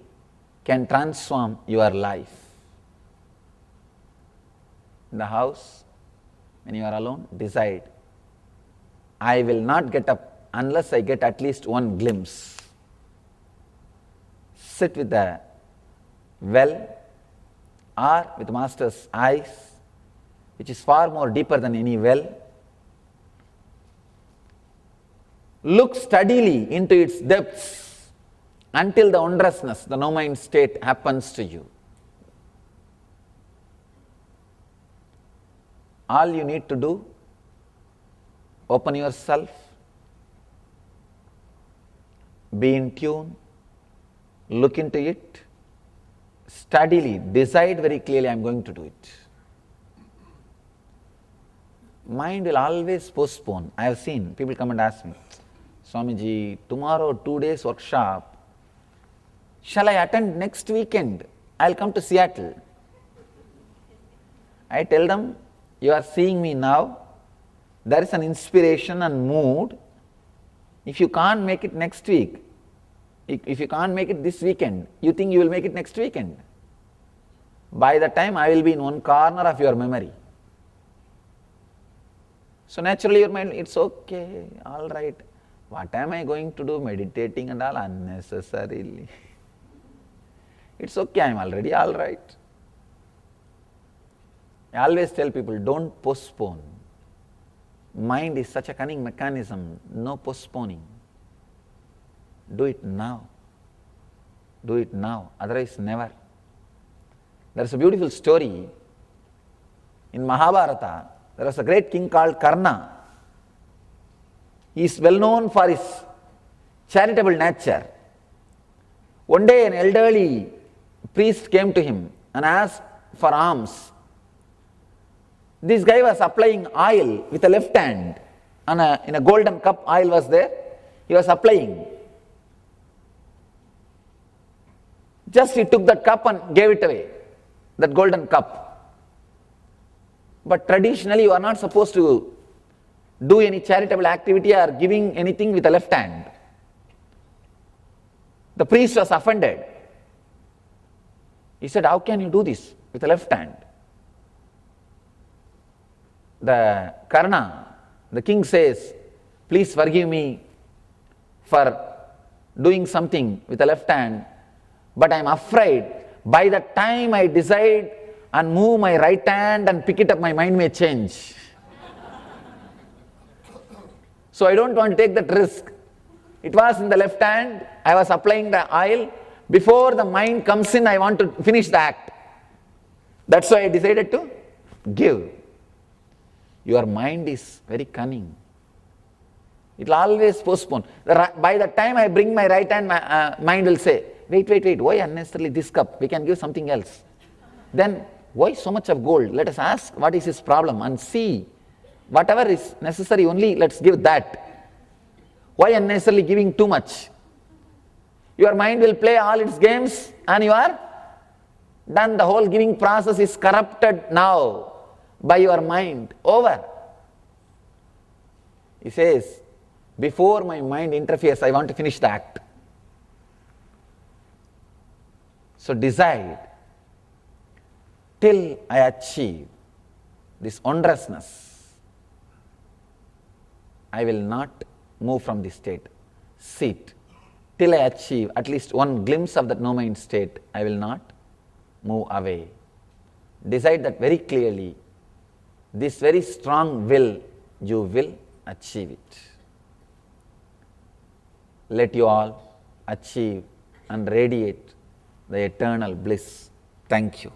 can transform your life. In the house, when you are alone, decide, I will not get up unless I get at least one glimpse. Sit with the well or with the Master's eyes, which is far more deeper than any well. Look steadily into its depths until the wondrousness, the no-mind state happens to you. All you need to do, open yourself, be in tune, look into it, steadily, decide very clearly, I am going to do it. Mind will always postpone. I have seen people come and ask me, Swamiji, tomorrow 2 days workshop, Shall I attend next weekend? I'll come to Seattle. I tell them, you are seeing me now. There is an inspiration and mood. If you can't make it next week, if you can't make it this weekend, you think you will make it next weekend. By the time I will be in one corner of your memory. So naturally your mind, it's okay, all right. What am I going to do meditating and all unnecessarily? It's okay, I am already all right. I always tell people, don't postpone. Mind is such a cunning mechanism, no postponing. Do it now. Do it now, otherwise never. There is a beautiful story in Mahabharata. There was a great king called Karna. He is well known for his charitable nature. One day an elderly priest came to him and asked for alms. This guy was applying oil with the left hand, and in a golden cup oil was there. He was applying. Just he took that cup and gave it away, that golden cup. But traditionally you are not supposed to do any charitable activity or giving anything with the left hand. The priest was offended. He said, how can you do this with the left hand? The Karna, the king says, please forgive me for doing something with the left hand, but I am afraid by the time I decide and move my right hand and pick it up, my mind may change. So I don't want to take that risk. It was in the left hand, I was applying the oil. Before the mind comes in, I want to finish the act. That's why I decided to give. Your mind is very cunning. It will always postpone. By the time I bring my right hand, my mind will say, wait, why unnecessarily this cup? We can give something else. Then, why so much of gold? Let us ask what is his problem and see. Whatever is necessary only, let's give that. Why unnecessarily giving too much? Your mind will play all its games and you are done. The whole giving process is corrupted now by your mind. Over. He says, before my mind interferes, I want to finish the act. So decide, till I achieve this wondrousness, I will not move from this state. Sit. Till I achieve at least one glimpse of that no-mind state, I will not move away. Decide that very clearly. This very strong will, you will achieve it. Let you all achieve and radiate the eternal bliss. Thank you.